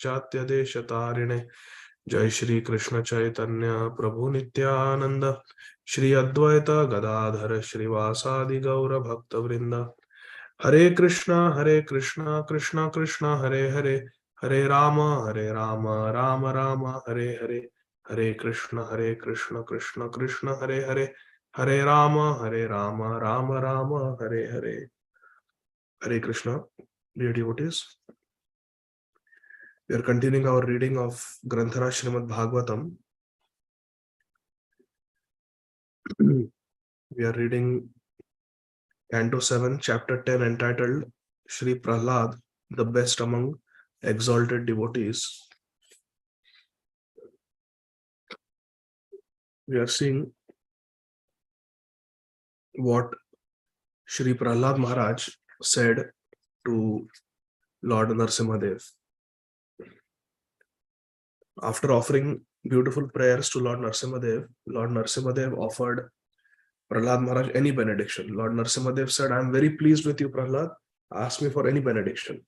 पाश्चात्य देश तारिणे जय श्री कृष्ण चैतन्य प्रभु नित्यानंद श्री अद्वैत गदाधर श्रीवासादि गौर भक्त वृंद हरे Krishna Krishna Krishna Hare Hare Hare Ram Ram Ram Hare Hare Hare Krishna Krishna Krishna Hare Hare Hare Ram Ram Ram Hare Hare. Hare Krishna, dear devotees. We are continuing our reading of Granthara Srimad Bhagavatam. We are reading Canto 7, Chapter 10, entitled Shri Prahlad, the best among exalted devotees. We are seeing what Shri Prahlad Maharaj said to Lord Narasimhadev. After offering beautiful prayers to Lord Narasimhadev offered Prahlad Maharaj any benediction. Lord Narasimhadev said, I am very pleased with you, Prahlad. Ask me for any benediction.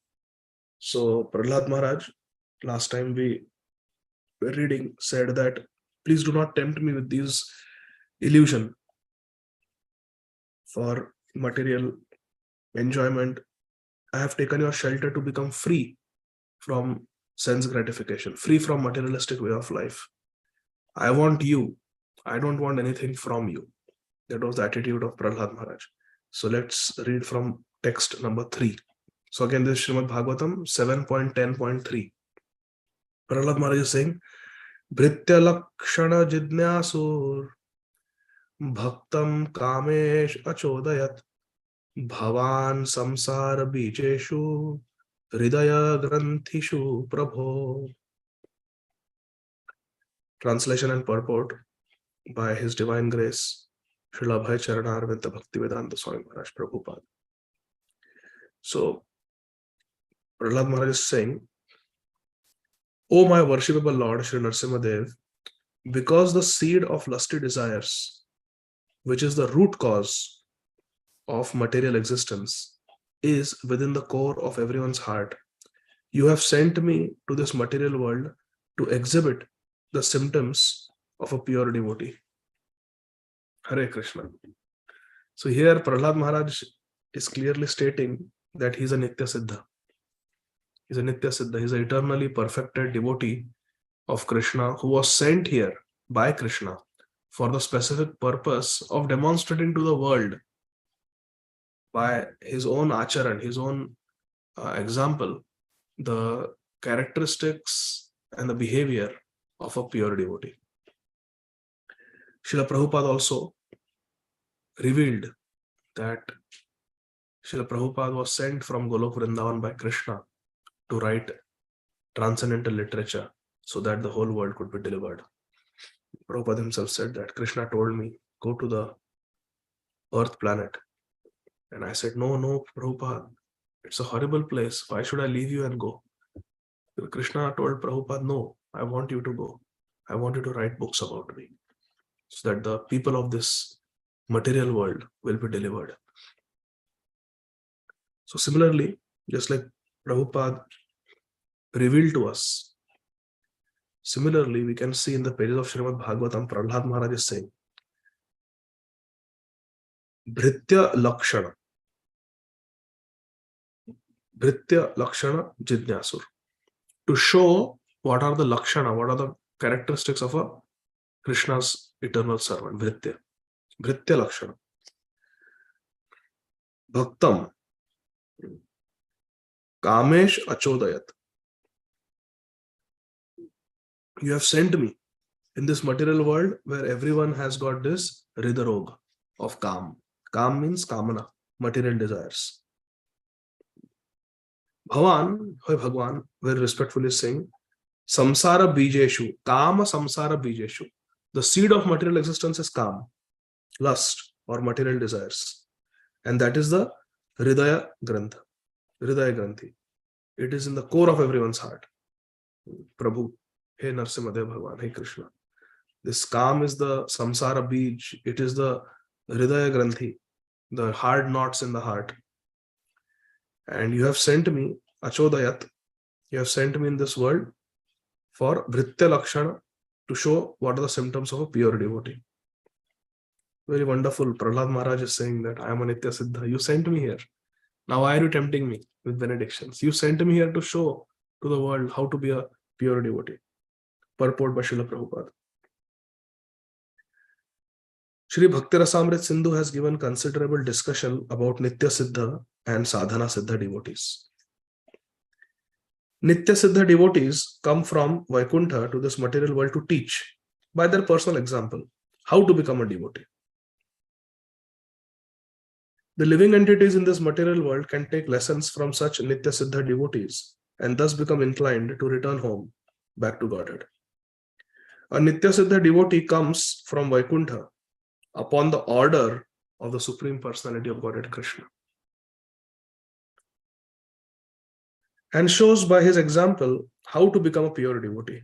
So Prahlad Maharaj, last time we were reading, said that, please do not tempt me with these illusion for material enjoyment. I have taken your shelter to become free from sense gratification, free from materialistic way of life. I want you. I don't want anything from you. That was the attitude of Prahlad Maharaj. So let's read from text number 3. So again, this is Srimad Bhagavatam 7.10.3. Prahlad Maharaj is saying, Bhritya Lakshana Jidnyasur Bhaktam Kamesh Achodayat Bhavan Samsara Bijeshu Hridaya Granthishu Prabho. Translation and purport by His Divine Grace Srila Abhay Charanarvinda Bhaktivedanta Swami Maharaj Prabhupada. So Prahlad Maharaj is saying, O my worshipable Lord Sri Narasimhadev, because the seed of lusty desires, which is the root cause of material existence, is within the core of everyone's heart, you have sent me to this material world to exhibit the symptoms of a pure devotee. Hare Krishna. So here Prahlad Maharaj is clearly stating that he is a Nitya Siddha. He's a Nitya Siddha. He's an eternally perfected devotee of Krishna who was sent here by Krishna for the specific purpose of demonstrating to the world by his own acharan, his own example, the characteristics and the behavior of a pure devotee. Srila Prabhupada also revealed that Srila Prabhupada was sent from Golok Vrindavan by Krishna to write transcendental literature so that the whole world could be delivered. Prabhupada himself said that Krishna told me, go to the earth planet. And I said, no, Prabhupada, it's a horrible place. Why should I leave you and go? Krishna told Prabhupada, no, I want you to go. I want you to write books about me so that the people of this material world will be delivered. So similarly, just like Prabhupada revealed to us, similarly, we can see in the pages of Srimad Bhagavatam, Prahlad Maharaj is saying, Bhritya Lakshana Jidnyasur. To show what are the Lakshana, what are the characteristics of a Krishna's eternal servant, Bhritya Lakshana. Bhaktam Kamesh Achodayat. You have sent me in this material world where everyone has got this Hridarog of Kam. Kam means Kamana, material desires. Bhagwan, very respectfully saying, Samsara Bijeshu, Kama Samsara Bijeshu. The seed of material existence is Kam, lust or material desires. And that is the Hridaya Granthi. It is in the core of everyone's heart. Prabhu, Hey Narasimhadev Bhagwan, Hey Krishna. This Kam is the Samsara Bij. It is the Hridaya Granthi, the hard knots in the heart. And you have sent me Achodayat You have sent me in this world for Vritya Lakshana, to show what are the symptoms of a pure devotee. Very wonderful. Prahlad Maharaj is saying that I am a Nitya Siddha. You sent me here. Now why are you tempting me with benedictions? You sent me here to show to the world how to be a pure devotee. Purport by Srila Prabhupada. Shri Bhakti Rasamrit Sindhu has given considerable discussion about Nitya Siddha and Sadhana Siddha devotees. Nitya Siddha devotees come from Vaikuntha to this material world to teach, by their personal example, how to become a devotee. The living entities in this material world can take lessons from such Nitya Siddha devotees and thus become inclined to return home, back to Godhead. A Nitya Siddha devotee comes from Vaikuntha upon the order of the Supreme Personality of Godhead Krishna, and shows by his example how to become a pure devotee.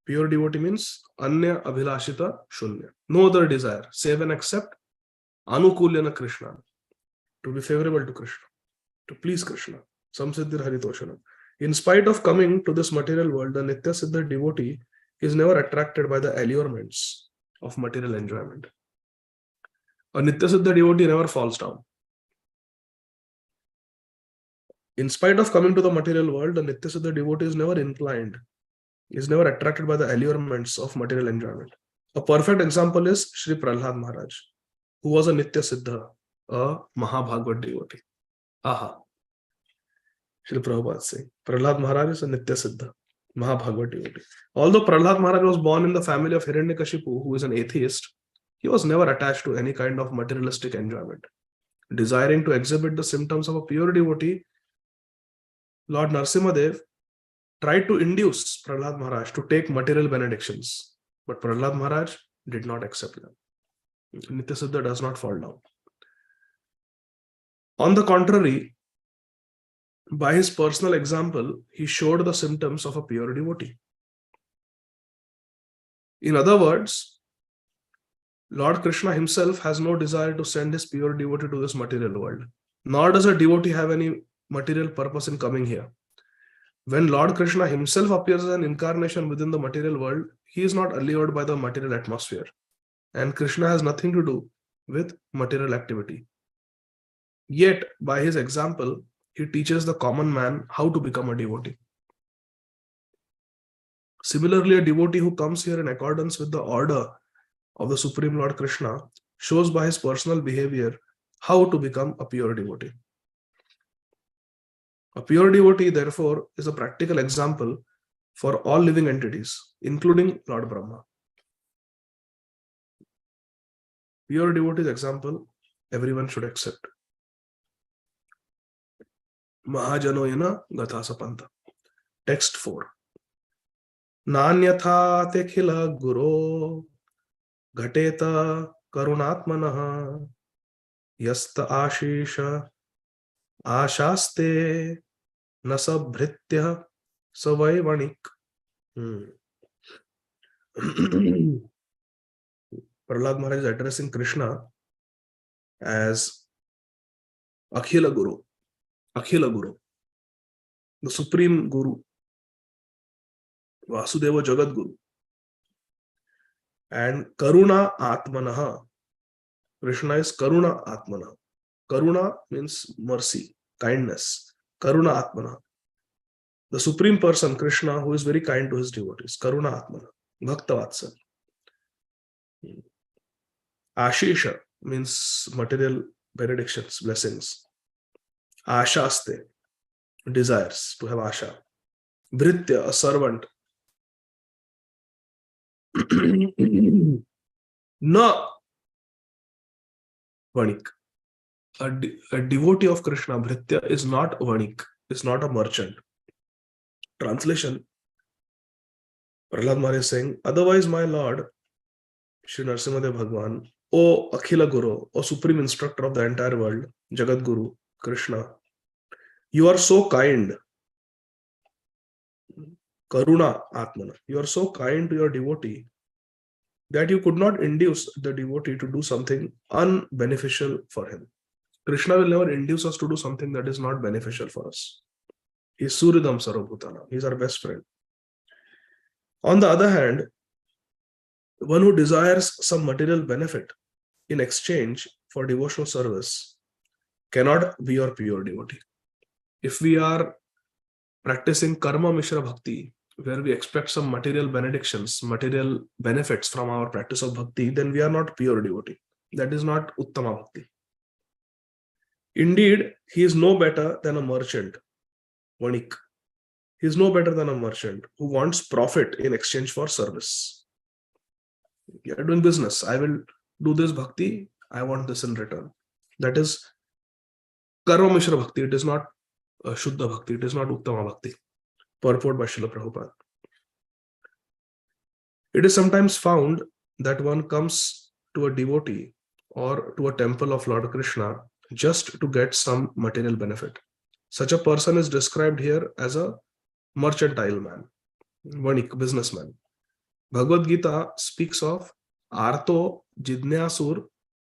Pure devotee means Anya Abhilashita Shunya. No other desire, save and accept Anukulyana Krishna, to be favorable to Krishna, to please Krishna. Samsiddhir Haritoshanam. In spite of coming to this material world, the Nitya Siddha devotee is never attracted by the allurements of material enjoyment. A Nitya Siddha devotee never falls down. In spite of coming to the material world, the Nitya Siddha devotee is never inclined, is never attracted by the allurements of material enjoyment. A perfect example is Sri Prahlad Maharaj, who was a Nitya Siddha, a Mahabhagavad devotee. Aha. Srila Prabhupada saying, Prahlad Maharaj is a Nitya Siddha, Mahabhagavad devotee. Although Prahlad Maharaj was born in the family of Hiranyakashipu, who is an atheist, he was never attached to any kind of materialistic enjoyment. Desiring to exhibit the symptoms of a pure devotee, Lord Narasimhadev tried to induce Prahlad Maharaj to take material benedictions, but Prahlad Maharaj did not accept them. Nitya Siddha does not fall down. On the contrary, by his personal example, he showed the symptoms of a pure devotee. In other words, Lord Krishna himself has no desire to send his pure devotee to this material world, nor does a devotee have any material purpose in coming here. When Lord Krishna himself appears as an incarnation within the material world, he is not allured by the material atmosphere, and Krishna has nothing to do with material activity. Yet, by his example, he teaches the common man how to become a devotee. Similarly, a devotee who comes here in accordance with the order of the Supreme Lord Krishna shows by his personal behavior how to become a pure devotee. A pure devotee, therefore, is a practical example for all living entities, including Lord Brahma. Pure devotee's example, everyone should accept. Mahajano yana gatha sapanta. Text 4. Nanyatha tekhila guru ghateta karunatmanaha yasta ashisha ashaste nasabhritya savaivanik. Prahlad Maharaj is addressing Krishna as Akhila Guru, the Supreme Guru, Vasudeva Jagat Guru, and Karuna Atmanaha. Krishna is Karuna Atmana. Karuna means mercy, kindness. Karuna Atmana. The Supreme Person, Krishna, who is very kind to his devotees. Karuna Atmana. Bhaktavatsal. Ashisha means material benedictions, blessings. Ashaste, desires, to have asha. Bhritya, a servant. Na vanik. A devotee of Krishna, Bhritya, is not vanik, is not a merchant. Translation: Prahlad Maharaj is saying, otherwise, my Lord, Shri Narasimhadev Bhagwan, O Akhila Guru, O Supreme Instructor of the entire world, Jagat Guru, Krishna, you are so kind. Karuna Atmana. You are so kind to your devotee that you could not induce the devotee to do something unbeneficial for him. Krishna will never induce us to do something that is not beneficial for us. He is Suridam Sarvabhutanam. He is our best friend. On the other hand, one who desires some material benefit in exchange for devotional service cannot be your pure devotee. If we are practicing karma mishra bhakti, where we expect some material benedictions, material benefits from our practice of bhakti, then we are not pure devotee. That is not uttama bhakti. Indeed, he is no better than a merchant, vanik. He is no better than a merchant who wants profit in exchange for service. You are doing business. I will do this bhakti. I want this in return. That is karma mishra bhakti. It is not shuddha bhakti. It is not uttama bhakti. Purport by Srila Prabhupada. It is sometimes found that one comes to a devotee or to a temple of Lord Krishna just to get some material benefit. Such a person is described here as a mercantile man, vanik, businessman. Bhagavad Gita speaks of artho jidnyasur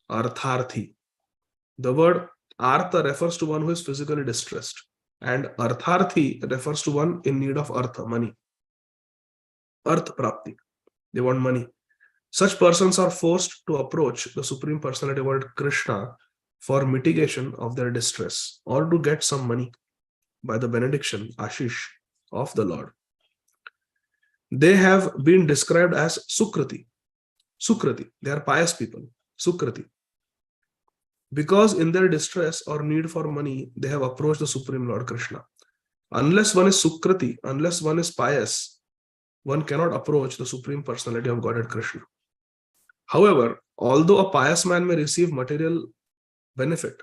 artharthi. The word artha refers to one who is physically distressed, and artharthi refers to one in need of artha, money. Arth prapti. They want money. Such persons are forced to approach the Supreme Personality of Godhead Krishna for mitigation of their distress or to get some money by the benediction, Ashish, of the Lord. They have been described as Sukriti. Sukriti, they are pious people. Sukriti. Because in their distress or need for money, they have approached the Supreme Lord Krishna. Unless one is Sukriti, unless one is pious, one cannot approach the Supreme Personality of Godhead Krishna. However, although a pious man may receive material benefit,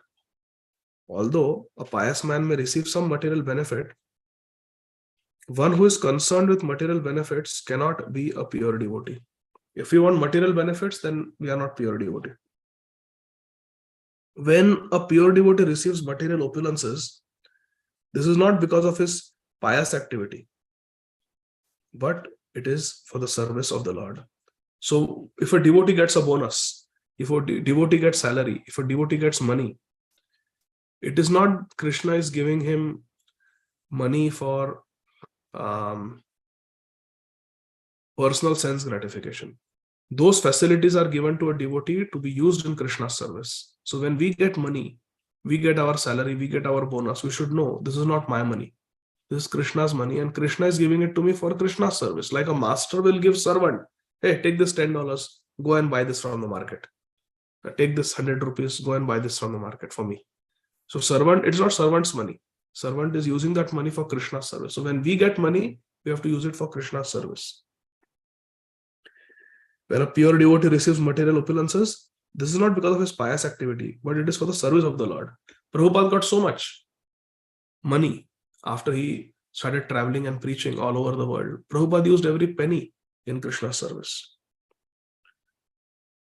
although a pious man may receive some material benefit, one who is concerned with material benefits cannot be a pure devotee. If we want material benefits, then we are not pure devotee. When a pure devotee receives material opulences, this is not because of his pious activity, but it is for the service of the Lord. So if a devotee gets a bonus, if a devotee gets salary, if a devotee gets money, it is not Krishna is giving him money for personal sense gratification. Those facilities are given to a devotee to be used in Krishna's service. So when we get money, we get our salary, we get our bonus, we should know this is not my money. This is Krishna's money, and Krishna is giving it to me for Krishna's service. Like a master will give servant, hey, take this $10, go and buy this from the market. Take this 100 rupees, go and buy this from the market for me. So servant, it's not servant's money. Servant is using that money for Krishna's service. So when we get money, we have to use it for Krishna's service. When a pure devotee receives material opulences, this is not because of his pious activity, but it is for the service of the Lord. Prabhupada got so much money after he started traveling and preaching all over the world. Prabhupada used every penny in Krishna's service.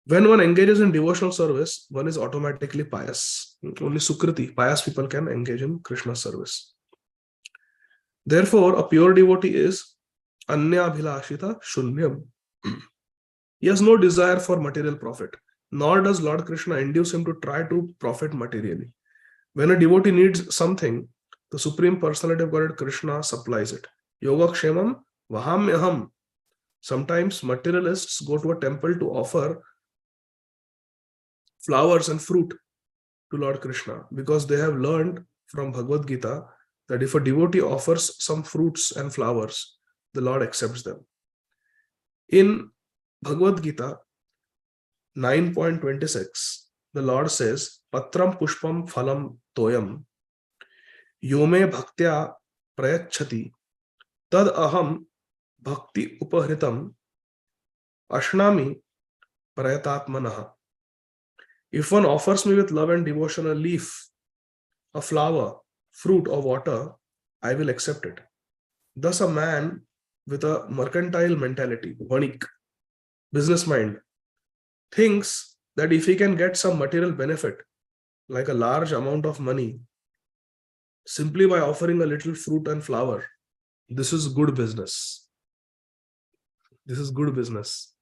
When one engages in devotional service, one is automatically pious. Only Sukriti, pious people can engage in Krishna's service. Therefore, a pure devotee is Anya Bhilashita Shunyam. He has no desire for material profit, nor does Lord Krishna induce him to try to profit materially. When a devotee needs something, the Supreme Personality of Godhead Krishna supplies it. Yogakshemam vahamyaham. Sometimes materialists go to a temple to offer flowers and fruit to Lord Krishna because they have learned from Bhagavad Gita that if a devotee offers some fruits and flowers, the Lord accepts them. In Bhagavad Gita 9.26, the Lord says, Patram pushpam phalam toyam yome bhaktya prayachati tad aham bhakti upahritam ashnami prayatatmanaha. If one offers me with love and devotion a leaf, a flower, fruit, or water, I will accept it. Thus, a man with a mercantile mentality, vanik, business mind, thinks that if he can get some material benefit, like a large amount of money, simply by offering a little fruit and flower, this is good business. This is good business.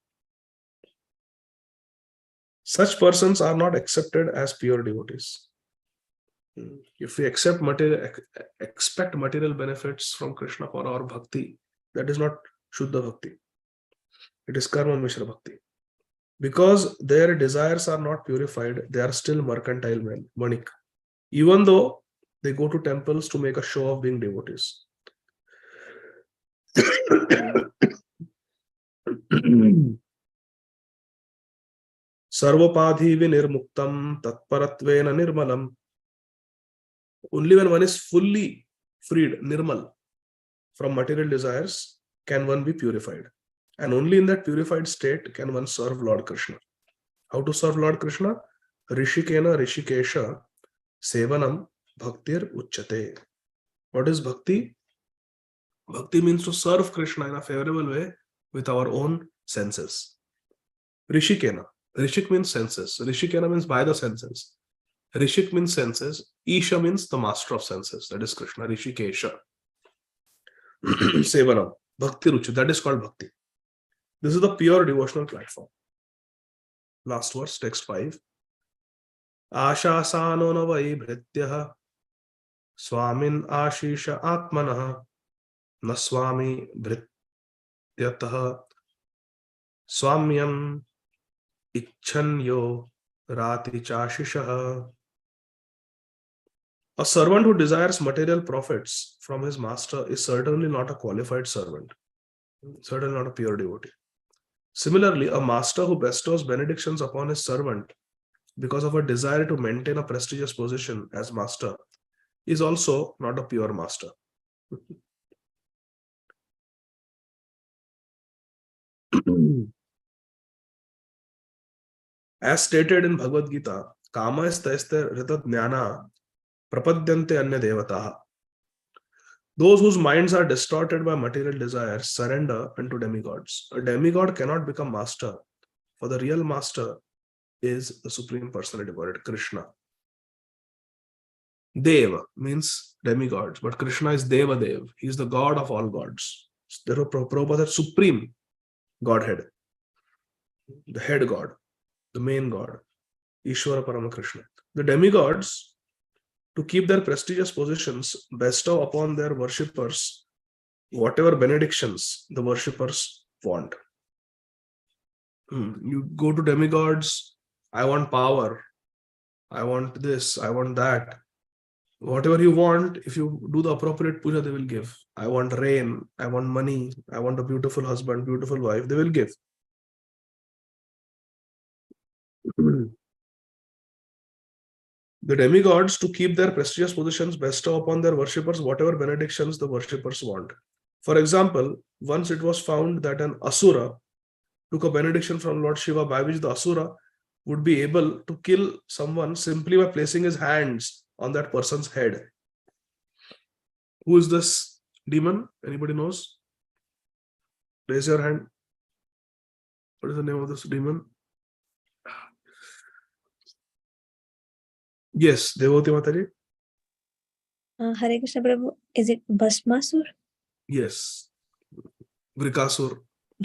Such persons are not accepted as pure devotees. If we expect material benefits from Krishna for our bhakti, that is not Shuddha Bhakti. It is Karma Mishra Bhakti. Because their desires are not purified, they are still mercantile men, manik. Even though they go to temples to make a show of being devotees. Sarvapadhi vinirmuktam tatparatvena nirmalam. Only when one is fully freed, nirmal, from material desires, can one be purified. And only in that purified state can one serve Lord Krishna. How to serve Lord Krishna? Rishikena Rishikesha Sevanam Bhaktir Uchate. What is bhakti? Bhakti means to serve Krishna in a favorable way with our own senses. Rishikena. Rishik means senses. Rishikena means by the senses. Rishik means senses. Isha means the master of senses. That is Krishna. Rishikesha. Sevanam. Bhakti Ruchi. That is called bhakti. This is the pure devotional platform. Last verse, text 5. Ashasano navai bhrityah swamin ashisha atmanah naswami bhrityatah swamyam icchanyo rati chashishah. A servant who desires material profits from his master is certainly not a qualified servant, certainly not a pure devotee. Similarly, a master who bestows benedictions upon his servant because of a desire to maintain a prestigious position as master is also not a pure master. As stated in Bhagavad Gita, Kama istaiste rita jnana prapadyante anya devataha. Those whose minds are distorted by material desires surrender unto demigods. A demigod cannot become master, for the real master is the Supreme Personality of Godhead, Krishna. Deva means demigods, but Krishna is Deva Dev. He is the God of all gods. Therefore, Prabhupada said Supreme Godhead, the head God, the main God, Ishvara Parama Krishna. The demigods, to keep their prestigious positions, bestow upon their worshippers whatever benedictions the worshippers want. You go to demigods, I want power, I want this, I want that. Whatever you want, if you do the appropriate puja, they will give. I want rain, I want money, I want a beautiful husband, beautiful wife, they will give. The demigods, to keep their prestigious positions, bestow upon their worshippers whatever benedictions the worshippers want. For example, once it was found that an asura took a benediction from Lord Shiva by which the asura would be able to kill someone simply by placing his hands on that person's head. Who is this demon? Anybody knows? Raise your hand. What is the name of this demon? Yes, Devoti Mataji. Hare Krishna Prabhu. Is it Bhasmasur? Yes. Vrikasur,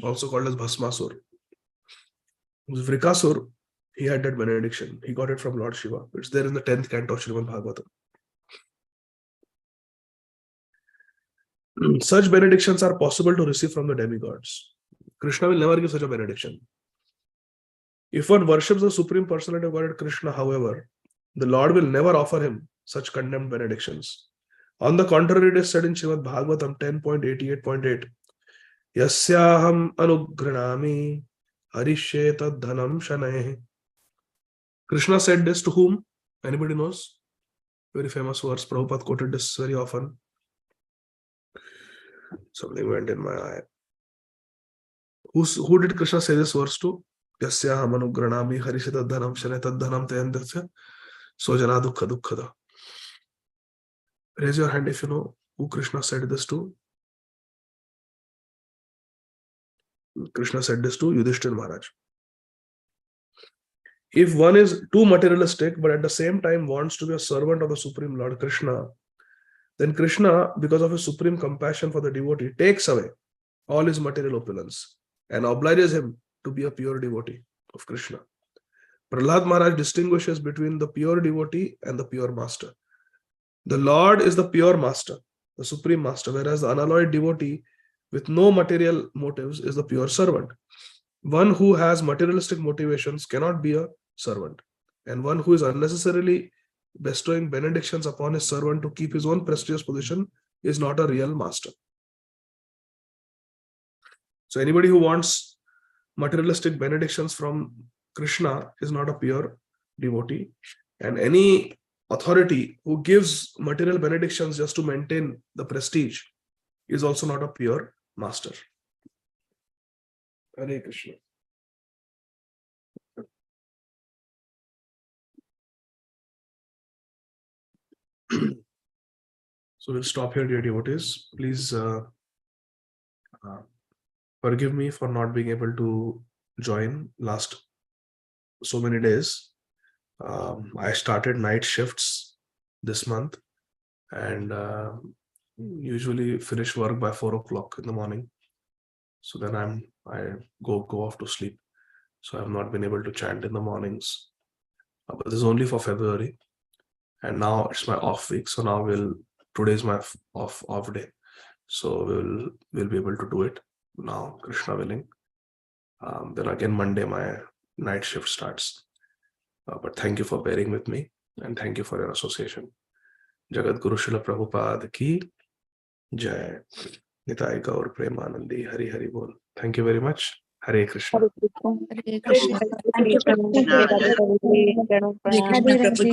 also called as Bhasmasur. Vrikasur, he had that benediction. He got it from Lord Shiva. It's there in the 10th canto of Srimad Bhagavatam. Such benedictions are possible to receive from the demigods. Krishna will never give such a benediction. If one worships the Supreme Personality of Godhead Krishna, however, the Lord will never offer him such condemned benedictions. On the contrary, it is said in Srimad Bhagavatam 10.88.8, Yasyaham anugranami harishye tad dhanam shaneh. Krishna said this to whom? Anybody knows? Very famous verse. Prabhupada quoted this very often. Something went in my eye. Who did Krishna say this verse to? Yasyaham anugranami harishye tad dhanam shaneh tad dhanam tayandasya sojana dukkha dukkhada. Raise your hand if you know who Krishna said this to. Krishna said this to Yudhishthira Maharaj. If one is too materialistic, but at the same time wants to be a servant of the Supreme Lord Krishna, then Krishna, because of his supreme compassion for the devotee, takes away all his material opulence and obliges him to be a pure devotee of Krishna. Prahlad Maharaj distinguishes between the pure devotee and the pure master. The Lord is the pure master, the supreme master, whereas the unalloyed devotee with no material motives is the pure servant. One who has materialistic motivations cannot be a servant, and one who is unnecessarily bestowing benedictions upon his servant to keep his own prestigious position is not a real master. So anybody who wants materialistic benedictions from Krishna is not a pure devotee, and any authority who gives material benedictions just to maintain the prestige is also not a pure master. Hare Krishna. So we'll stop here, dear devotees. Please forgive me for not being able to join last so many days. I started night shifts this month, and usually finish work by 4 o'clock in the morning. So then I go off to sleep. So I've not been able to chant in the mornings. But this is only for February, and now it's my off week. So now today's my off day. So we'll be able to do it now, Krishna willing. Then again Monday my night shift starts. But thank you for bearing with me, and thank you for your association. Jagat Guru Srila Prabhupada ki jai. Nitai Gaur Premanandi. Hari Hari Bol. Thank you very much. Hare Krishna. Hare Krishna. Thank you, Prabhu. Hare Krishna. Radhe Radhe.